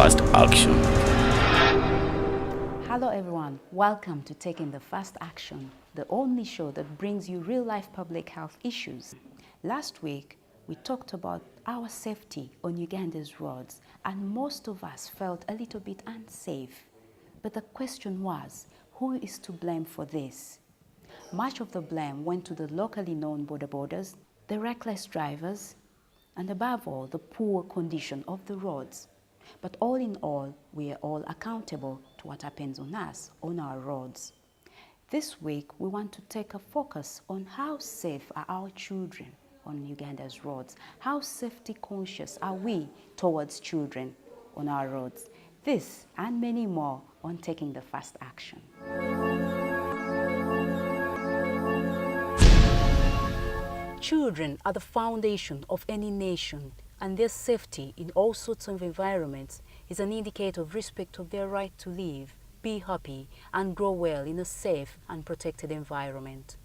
Fast Action. Hello everyone, welcome to Taking the Fast Action, the only show that brings you real-life public health issues. Last week, we talked about our safety on Uganda's roads, and most of us felt a little bit unsafe. But the question was, who is to blame for this? Much of the blame went to the locally known bodabodas, the reckless drivers, and above all, the poor condition of the roads. But all in all, we are all accountable to what happens on us, on our roads. This week, we want to take a focus on how safe are our children on Uganda's roads. How safety conscious are we towards children on our roads? This and many more on Taking the Fast Action. Children are the foundation of any nation, and their safety in all sorts of environments is an indicator of respect of their right to live, be happy, and grow well in a safe and protected environment.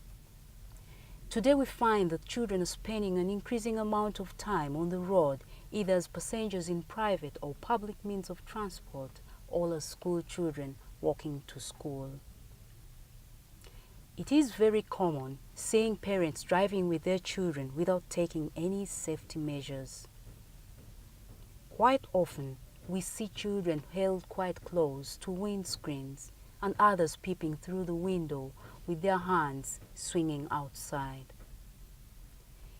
Today we find that children are spending an increasing amount of time on the road, either as passengers in private or public means of transport, or as school children walking to school. It is very common seeing parents driving with their children without taking any safety measures. Quite often, we see children held quite close to windscreens and others peeping through the window with their hands swinging outside.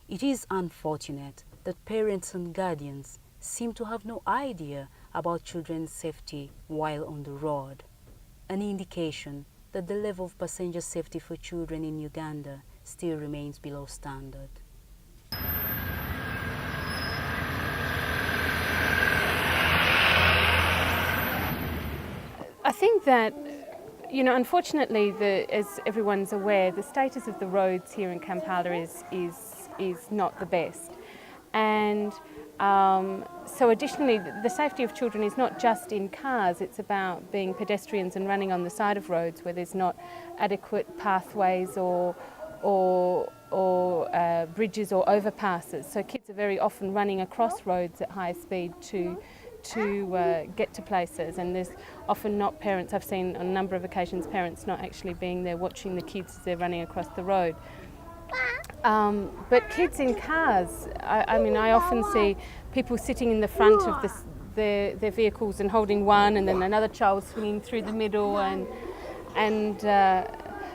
It is unfortunate that parents and guardians seem to have no idea about children's safety while on the road, an indication that the level of passenger safety for children in Uganda still remains below standard. I think that, unfortunately, as everyone's aware, the status of the roads here in Kampala is not the best. And so additionally, the safety of children is not just in cars, it's about being pedestrians and running on the side of roads where there's not adequate pathways or bridges or overpasses. So kids are very often running across roads at high speed to get to places, and there's often not parents. I've seen on a number of occasions parents not actually being there watching the kids as they're running across the road. But kids in cars, I often see people sitting in the front of their vehicles and holding one, and then another child swinging through the middle, and I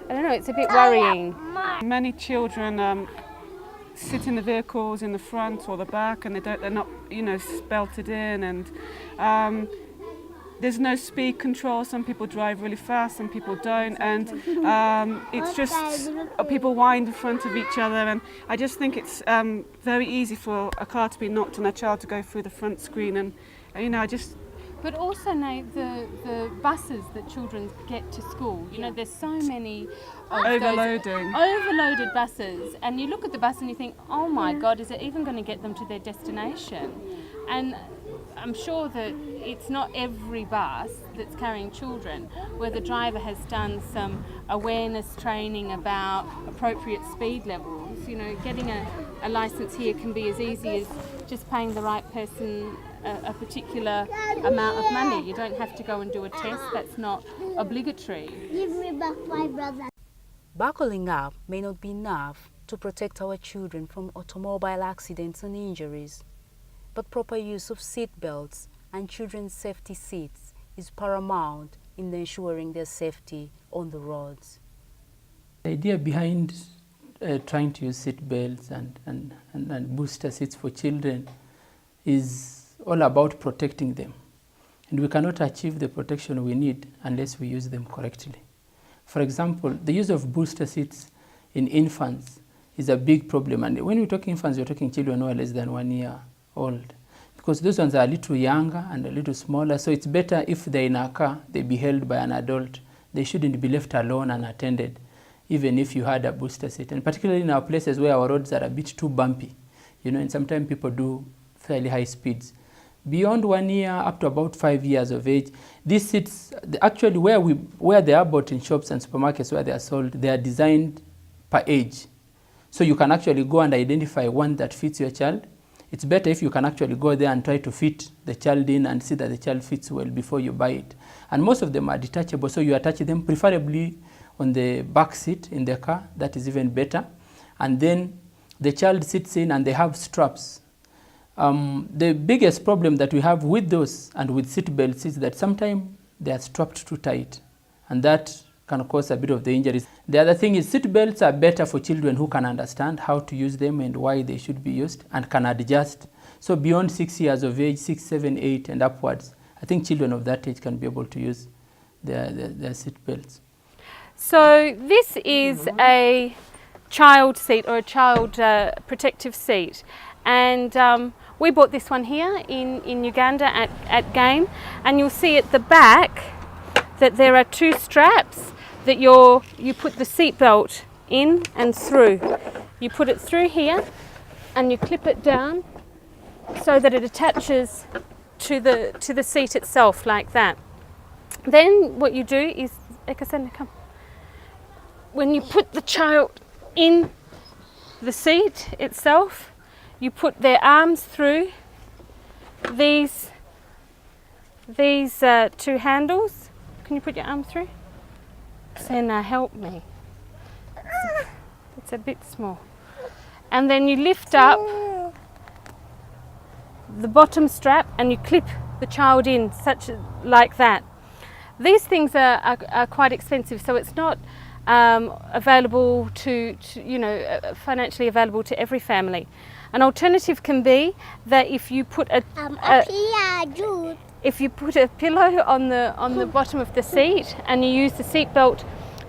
don't know, it's a bit worrying. Many children sit in the vehicles in the front or the back, and they're not belted in, and there's no speed control. Some people drive really fast, some people don't, and it's just people wind in front of each other, and I just think it's very easy for a car to be knocked and a child to go through the front screen, and But also, Nate, the buses that children get to school, there's so many of overloaded buses, and you look at the bus and you think, oh my God, is it even going to get them to their destination? And I'm sure that it's not every bus that's carrying children where the driver has done some awareness training about appropriate speed levels. Getting a licence here can be as easy as just paying the right person a particular amount of money. You don't have to go and do a test, that's not obligatory. Give me back my brother. Buckling up may not be enough to protect our children from automobile accidents and injuries, but proper use of seat belts and children's safety seats is paramount in ensuring their safety on the roads. The idea behind trying to use seat belts and booster seats for children is all about protecting them. And we cannot achieve the protection we need unless we use them correctly. For example, the use of booster seats in infants is a big problem. And when we talk infants, we're talking children who are less than 1 year old, because those ones are a little younger and a little smaller. So it's better if they're in a car, they be held by an adult. They shouldn't be left alone unattended, even if you had a booster seat. And particularly in our places where our roads are a bit too bumpy, and sometimes people do fairly high speeds. Beyond 1 year, up to about 5 years of age, these seats, actually where they are bought in shops and supermarkets where they are sold, they are designed per age. So you can actually go and identify one that fits your child. it's better if you can actually go there and try to fit the child in and see that the child fits well before you buy it. And most of them are detachable, so you attach them preferably on the back seat in the car. That is even better. And then the child sits in and they have straps. The biggest problem that we have with those and with seat belts is that sometimes they are strapped too tight, and that can cause a bit of the injuries. The other thing is seat belts are better for children who can understand how to use them and why they should be used and can adjust. So beyond 6 years of age, 6, 7, 8 and upwards, I think children of that age can be able to use their seat belts. So this is a child seat or a child protective seat, and we bought this one here in Uganda at Game, and you'll see at the back that there are 2 straps that you put the seat belt in and through. You put it through here and you clip it down so that it attaches to the seat itself like that. Then what you do is, come. When you put the child in the seat itself, you put their arms through these 2 handles. Can you put your arm through? Senna, help me. It's a bit small. And then you lift up the bottom strap and you clip the child in like that. These things are quite expensive, so it's not available to financially available to every family. An alternative can be that if you put a pillow on the bottom of the seat and you use the seat belt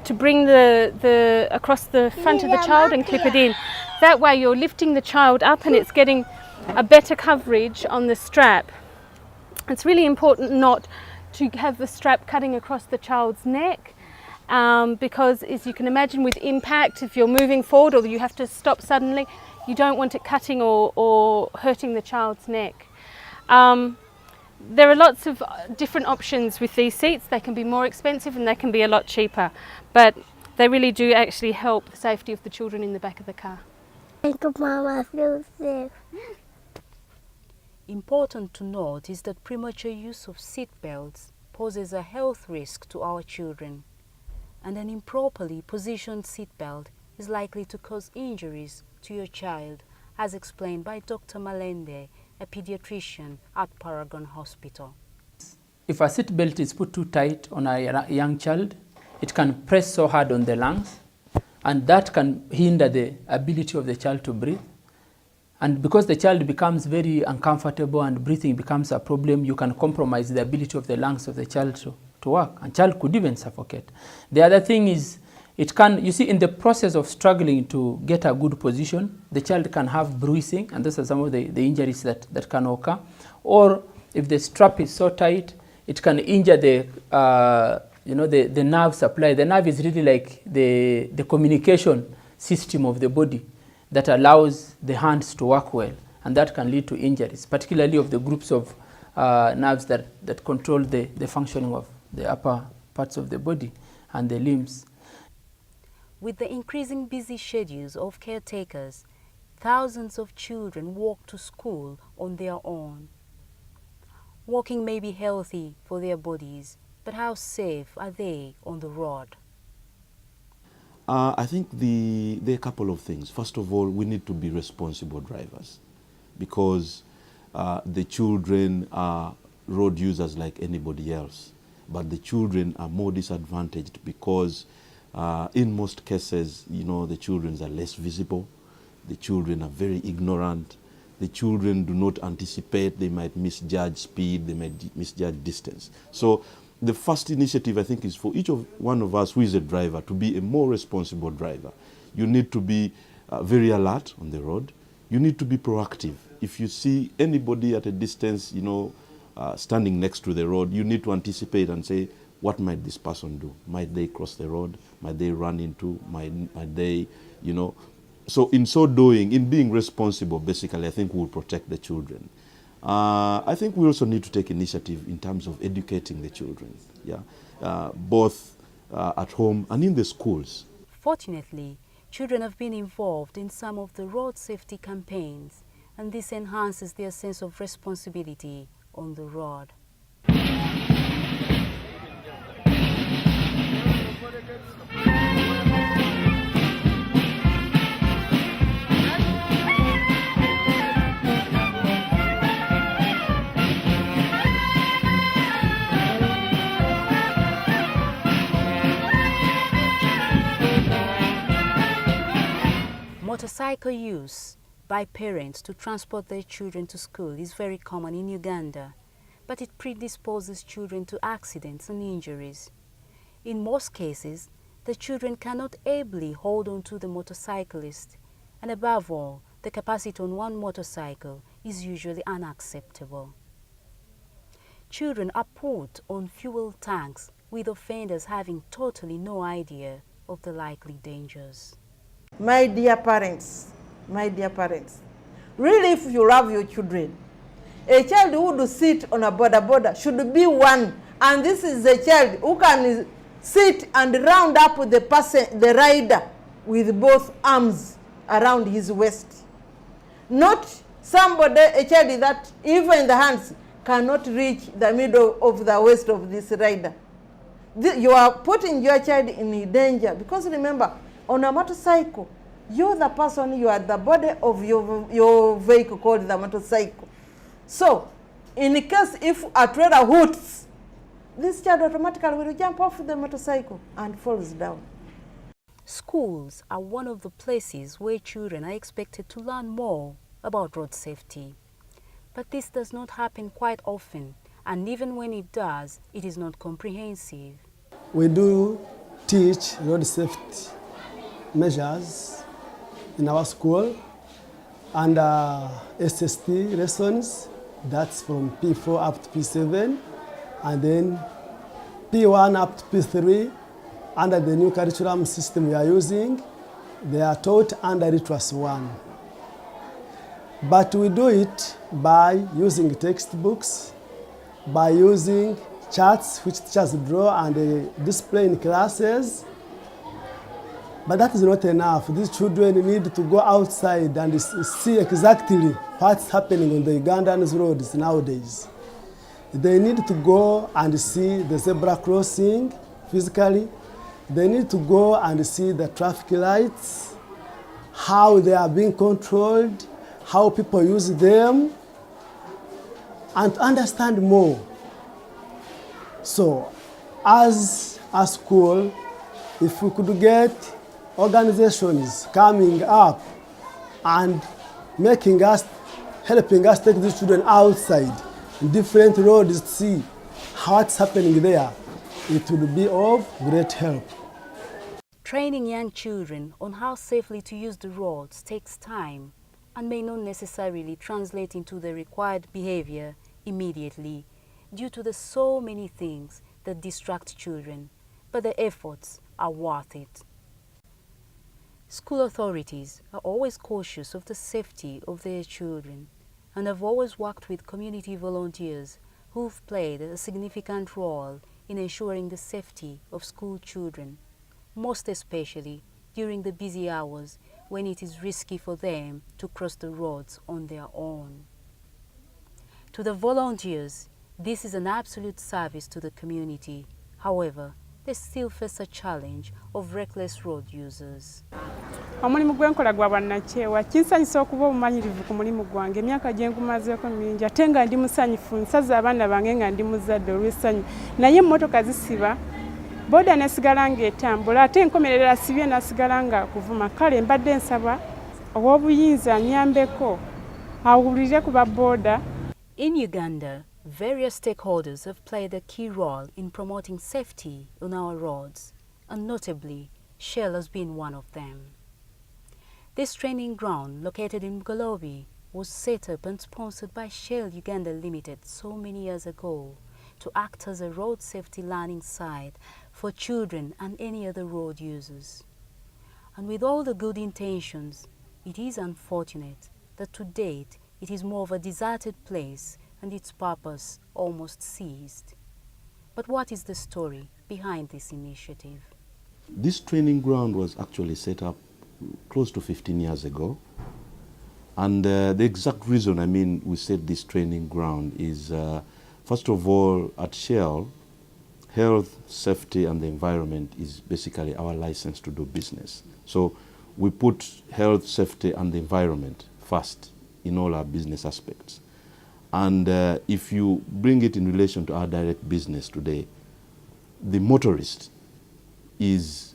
to bring the across the front of the child and clip it in. That way you're lifting the child up and it's getting a better coverage on the strap. It's really important not to have the strap cutting across the child's neck, because as you can imagine with impact, if you're moving forward or you have to stop suddenly, you don't want it cutting or hurting the child's neck. There are lots of different options with these seats. They can be more expensive and they can be a lot cheaper, but they really do actually help the safety of the children in the back of the car. Mama feels safe. Important to note is that premature use of seat belts poses a health risk to our children, and an improperly positioned seat belt is likely to cause injuries to your child, as explained by Dr. Malende, a pediatrician at Paragon Hospital. If a seat belt is put too tight on a young child, it can press so hard on the lungs, and that can hinder the ability of the child to breathe. And because the child becomes very uncomfortable and breathing becomes a problem, you can compromise the ability of the lungs of the child to work, and child could even suffocate. The other thing is, it can, you see, in the process of struggling to get a good position, the child can have bruising, and those are some of the injuries that can occur. Or if the strap is so tight, it can injure the nerve supply. The nerve is really like the communication system of the body that allows the hands to work well, and that can lead to injuries, particularly of the groups of nerves that control the functioning of the upper parts of the body and the limbs. With the increasing busy schedules of caretakers, thousands of children walk to school on their own. Walking may be healthy for their bodies, but how safe are they on the road? I think there are a couple of things. First of all, we need to be responsible drivers, because the children are road users like anybody else, but the children are more disadvantaged because in most cases, the children are less visible, the children are very ignorant, the children do not anticipate, they might misjudge speed, they might misjudge distance. So the first initiative, I think, is for each one of us who is a driver to be a more responsible driver. You need to be very alert on the road. You need to be proactive. If you see anybody at a distance, standing next to the road, you need to anticipate and say, what might this person do? Might they cross the road? Might they run into? Might they, So in so doing, in being responsible, basically, I think we'll protect the children. I think we also need to take initiative in terms of educating the children, both at home and in the schools. Fortunately, children have been involved in some of the road safety campaigns, and this enhances their sense of responsibility on the road. Motorcycle use by parents to transport their children to school is very common in Uganda, but it predisposes children to accidents and injuries. In most cases, the children cannot ably hold on to the motorcyclist, and above all, the capacity on one motorcycle is usually unacceptable. Children are put on fuel tanks, with offenders having totally no idea of the likely dangers. My dear parents, really if you love your children, a child who would sit on a border should be one, and this is a child who can sit and round up the rider with both arms around his waist. Not somebody, a child that even the hands cannot reach the middle of the waist of this rider. You are putting your child in danger, because remember, on a motorcycle, you're the person, you are the body of your vehicle called the motorcycle. So, in case if a trailer hoots, this child automatically will jump off the motorcycle and falls down. Schools are one of the places where children are expected to learn more about road safety. But this does not happen quite often, and even when it does, it is not comprehensive. We do teach road safety measures in our school and SST lessons, that's from P4 up to P7, and then P1 up to P3. Under the new curriculum system we are using, they are taught under literacy 1. But we do it by using textbooks, by using charts which teachers draw and display in classes. But that is not enough. These children need to go outside and see exactly what's happening on the Ugandan roads nowadays. They need to go and see the zebra crossing physically. They need to go and see the traffic lights, how they are being controlled, how people use them, and understand more. So, as a school, if we could get organizations coming up and helping us take these children outside in different roads to see what's happening there, it would be of great help. Training young children on how safely to use the roads takes time and may not necessarily translate into the required behavior immediately due to the so many things that distract children, but the efforts are worth it. School authorities are always cautious of the safety of their children and have always worked with community volunteers who've played a significant role in ensuring the safety of school children, most especially during the busy hours when it is risky for them to cross the roads on their own. To the volunteers, this is an absolute service to the community. However, they still face a challenge of reckless road users. Omulimu gwenkola gwa bwannakyewa kinsanyisa okuba obumanyirivu ku mulimu gwange. Emyaka gye ngumazeeko mingi ate nga ndi musanyufu, nsaza abaana bange nga ndi muzadde olw'essanyu, naye emmotoka zisiba boda nesigala ng'etambula ate enkomerera sibye nasigala nga kuvuma. Kale mbadde nsaba ow'obuyinza anyambeko awulire ku baboda. In Uganda, various stakeholders have played a key role in promoting safety on our roads, and notably, Shell has been one of them. This training ground, located in Mugolobi, was set up and sponsored by Shell Uganda Limited so many years ago to act as a road safety learning site for children and any other road users. And with all the good intentions, it is unfortunate that to date it is more of a deserted place and its purpose almost ceased. But what is the story behind this initiative? This training ground was actually set up close to 15 years ago And the exact reason, I mean, we set this training ground is, first of all, at Shell, health, safety, and the environment is basically our license to do business. So we put health, safety, and the environment first in all our business aspects. And if you bring it in relation to our direct business today, the motorist is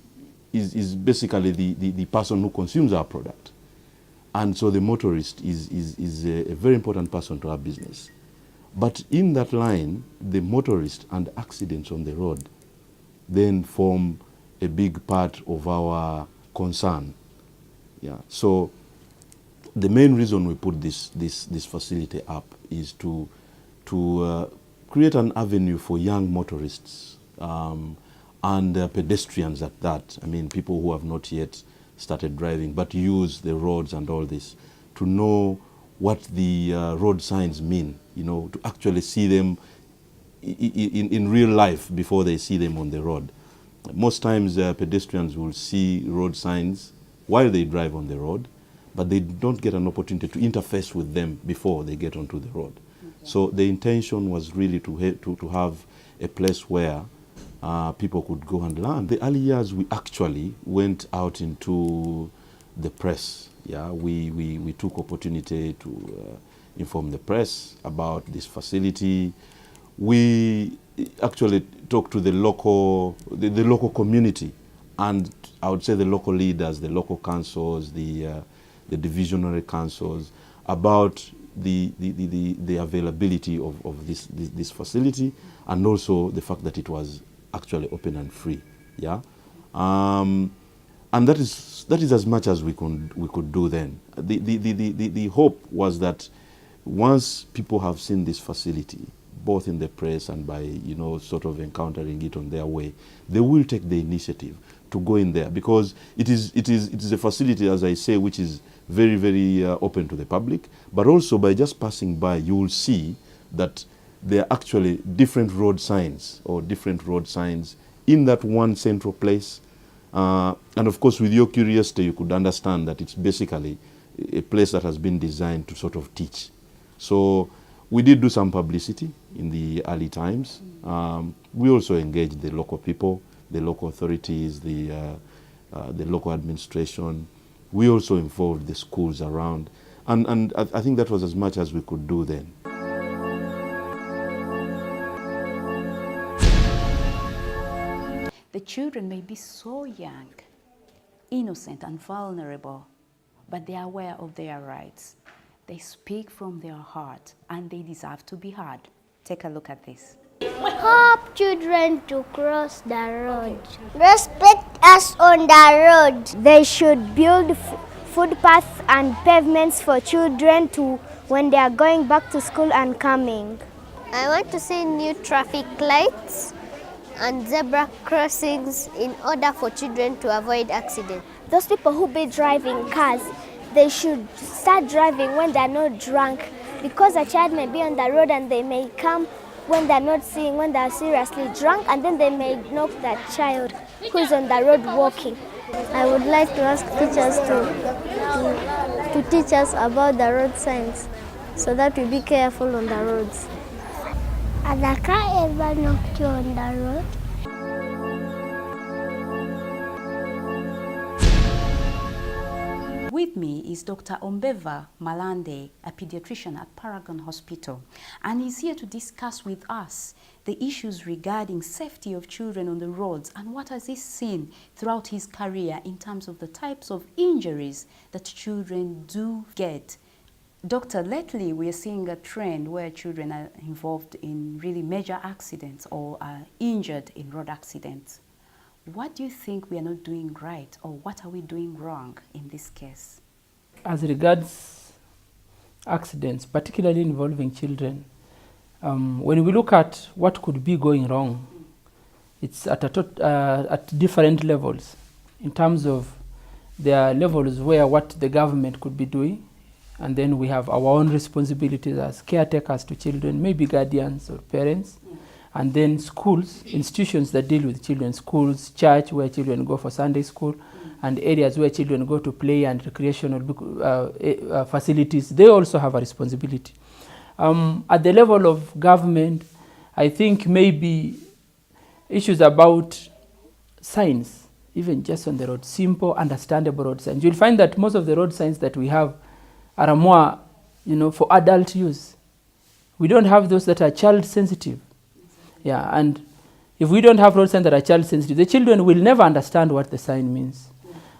basically the person who consumes our product. And so the motorist is a very important person to our business. But in that line, the motorist and accidents on the road then form a big part of our concern. Yeah. So the main reason we put this facility up is to create an avenue for young motorists and pedestrians at that. I mean, people who have not yet started driving but use the roads and all this, to know what the road signs mean, you know, to actually see them in real life before they see them on the road. Most times pedestrians will see road signs while they drive on the road, but they don't get an opportunity to interface with them before they get onto the road. Okay. So the intention was really to have a place where people could go and learn. The early years we actually went out into the press. Yeah, we took opportunity to inform the press about this facility. We actually talked to the local community, and I would say the local leaders, the local councils, the divisionary councils, about the availability of this facility, and also the fact that it was actually open and free. Yeah. And that is as much as we could do then. The hope was that once people have seen this facility, both in the press and by, you know, sort of encountering it on their way, they will take the initiative to go in there, because it is a facility, as I say, which is very, very open to the public. But also by just passing by, you will see that there are actually different road signs in that one central place. And of course, with your curiosity, you could understand that it's basically a place that has been designed to sort of teach. So we did do some publicity in the early times. We also engaged the local people, the local authorities, the local administration. We also involved the schools around. And I think that was as much as we could do then. The children may be so young, innocent and vulnerable, but they are aware of their rights. They speak from their heart and they deserve to be heard. Take a look at this. Help children to cross the road. Respect us on the road. They should build footpaths and pavements for children to when they are going back to school and coming. I want to see new traffic lights and zebra crossings in order for children to avoid accidents. Those people who be driving cars, they should start driving when they're not drunk, because a child may be on the road and they may come when they're not seeing, when they're seriously drunk, and then they may knock that child who is on the road walking. I would like to ask teachers to teach us about the road signs so that we be careful on the roads. Has a car ever knocked you on the road? With me is Dr. Ombeva Malande, a pediatrician at Paragon Hospital, and he's here to discuss with us the issues regarding safety of children on the roads and what has he seen throughout his career in terms of the types of injuries that children do get. Doctor, lately we are seeing a trend where children are involved in really major accidents or are injured in road accidents. What do you think we are not doing right, or what are we doing wrong in this case? As regards accidents, particularly involving children, when we look at what could be going wrong, it's at different levels. In terms of, there are levels where what the government could be doing, and then we have our own responsibilities as caretakers to children, maybe guardians or parents. And then schools, institutions that deal with children, schools, church where children go for Sunday school, and areas where children go to play and recreational facilities, they also have a responsibility. At the level of government, I think maybe issues about signs, even just on the road, simple, understandable road signs. You'll find that most of the road signs that we have are more, for adult use. We don't have those that are child sensitive. Yeah, and if we don't have road signs that are child sensitive, the children will never understand what the sign means.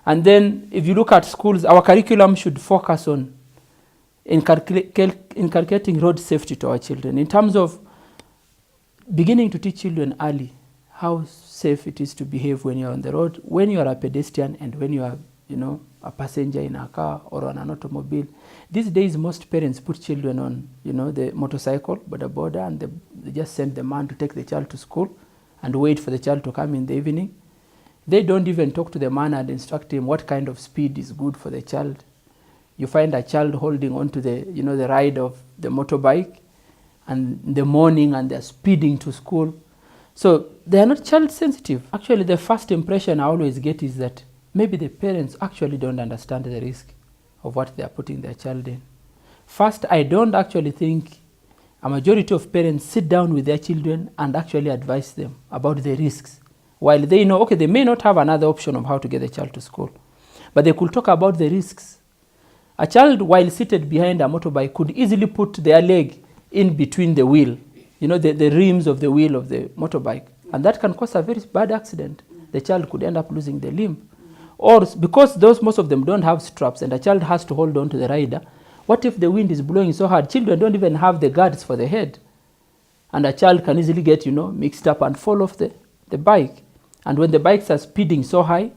And then if you look at schools, our curriculum should focus on inculcating road safety to our children in terms of beginning to teach children early how safe it is to behave when you're on the road, when you are a pedestrian and when you are, a passenger in a car or on an automobile. These days, most parents put children on, the motorcycle, boda, and they just send the man to take the child to school and wait for the child to come in the evening. They don't even talk to the man and instruct him what kind of speed is good for the child. You find a child holding onto the, the ride of the motorbike and in the morning, and they're speeding to school. So they are not child sensitive. Actually, the first impression I always get is that maybe the parents actually don't understand the risk of what they are putting their child in. First, I don't actually think a majority of parents sit down with their children and actually advise them about the risks. While they know, okay, they may not have another option of how to get the child to school, but they could talk about the risks. A child, while seated behind a motorbike, could easily put their leg in between the wheel, the rims of the wheel of the motorbike, and that can cause a very bad accident. The child could end up losing the limb. Or because most of them don't have straps and a child has to hold on to the rider, what if the wind is blowing so hard? Children don't even have the guards for the head, and a child can easily get, mixed up and fall off the bike. And when the bikes are speeding so high,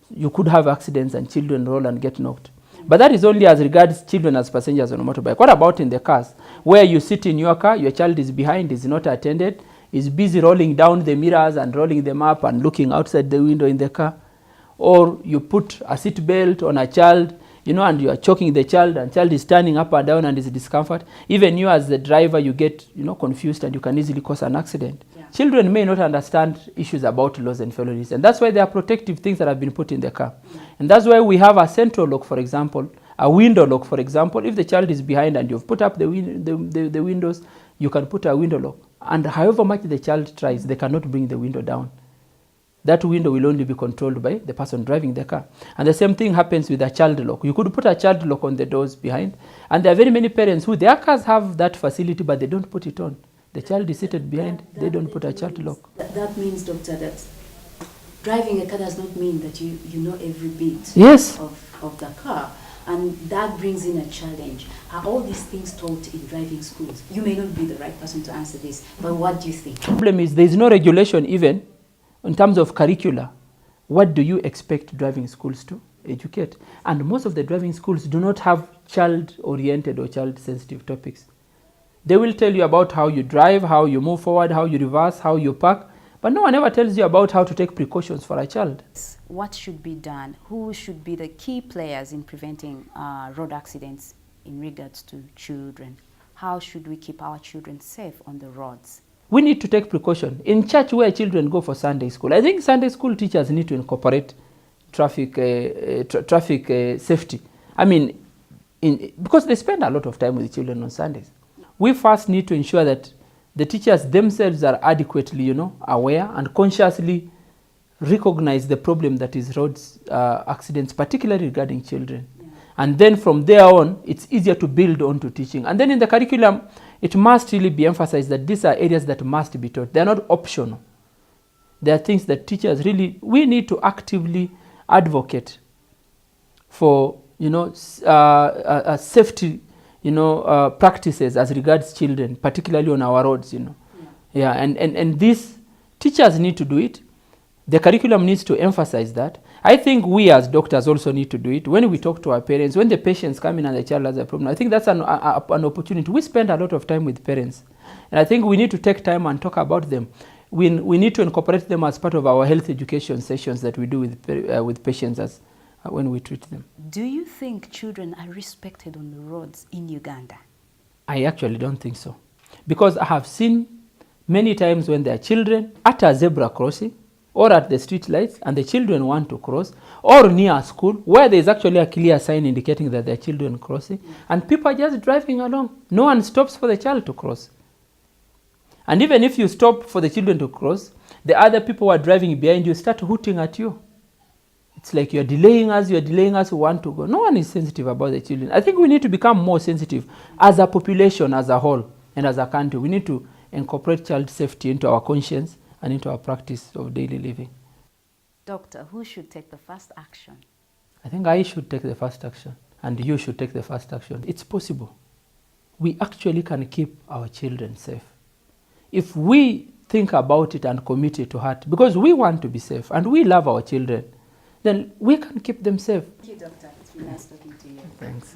you could have accidents and children roll and get knocked. But that is only as regards children as passengers on a motorbike. What about in the cars, where you sit in your car, your child is behind, is not attended, is busy rolling down the mirrors and rolling them up and looking outside the window in the car? Or you put a seat belt on a child, and you are choking the child, and child is turning up and down and is discomfort. Even you as the driver, you get, confused, and you can easily cause an accident. Yeah. Children may not understand issues about laws and felonies, and that's why there are protective things that have been put in the car. And that's why we have a central lock, for example, a window lock, for example. If the child is behind and you've put up the windows, you can put a window lock. And however much the child tries, they cannot bring the window down. That window will only be controlled by the person driving the car. And the same thing happens with a child lock. You could put a child lock on the doors behind, and there are very many parents who their cars have that facility, but they don't put it on. The child is seated behind, they don't put a child lock. That means, doctor, that driving a car does not mean that you know every bit yes. of the car. And that brings in a challenge. Are all these things taught in driving schools? You may not be the right person to answer this, but what do you think? The problem is there is no regulation even in terms of curricula. What do you expect driving schools to educate? And most of the driving schools do not have child-oriented or child-sensitive topics. They will tell you about how you drive, how you move forward, how you reverse, how you park, but no one ever tells you about how to take precautions for a child. What should be done? Who should be the key players in preventing road accidents in regards to children? How should we keep our children safe on the roads? We need to take precaution. In church where children go for Sunday school, I think Sunday school teachers need to incorporate traffic safety. I mean, because they spend a lot of time with the children on Sundays. We first need to ensure that the teachers themselves are adequately, aware and consciously recognize the problem that is road accidents, particularly regarding children. Yeah. And then from there on, it's easier to build on to teaching. And then in the curriculum, it must really be emphasized that these are areas that must be taught. They're not optional. There are things that teachers we need to actively advocate for, safety, practices as regards children, particularly on our roads, Yeah, and these teachers need to do it. The curriculum needs to emphasize that. I think we as doctors also need to do it. When we talk to our parents, when the patients come in and the child has a problem, I think that's an opportunity. We spend a lot of time with parents. And I think we need to take time and talk about them. We need to incorporate them as part of our health education sessions that we do with patients when we treat them. Do you think children are respected on the roads in Uganda? I actually don't think so. Because I have seen Many times when there are children at a zebra crossing or at the street lights and the children want to cross, or near a school where there is actually a clear sign indicating that there are children crossing, and people are just driving along. No one stops for the child to cross. And even if you stop for the children to cross, the other people who are driving behind you start hooting at you. It's like you're delaying us, we want to go. No one is sensitive about the children. I think we need to become more sensitive as a population, as a whole, and as a country. We need to incorporate child safety into our conscience and into our practice of daily living. Doctor, who should take the first action? I think I should take the first action, and you should take the first action. It's possible. We actually can keep our children safe. If we think about it and commit it to heart, because we want to be safe and we love our children, then we can keep them safe. Thank you, Doctor. It's been nice talking to you. Thanks.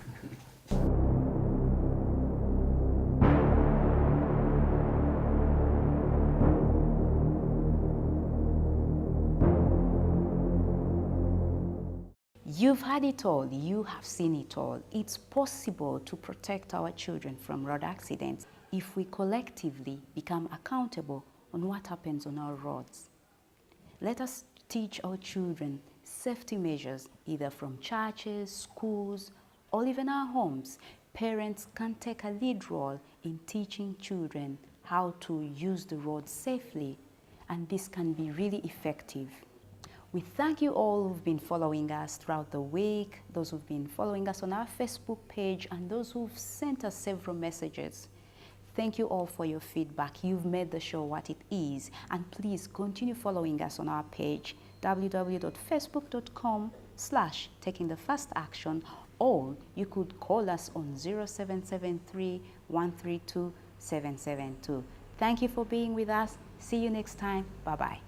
You've had it all, you have seen it all. It's possible to protect our children from road accidents if we collectively become accountable on what happens on our roads. Let us teach our children safety measures, either from churches, schools, or even our homes. Parents can take a lead role in teaching children how to use the road safely, and this can be really effective. We thank you all who've been following us throughout the week, those who've been following us on our Facebook page, and those who've sent us several messages. Thank you all for your feedback. You've made the show what it is. And please continue following us on our page, www.facebook.com/takingthefirstaction, or you could call us on 0773 132 772. Thank you for being with us. See you next time. Bye-bye.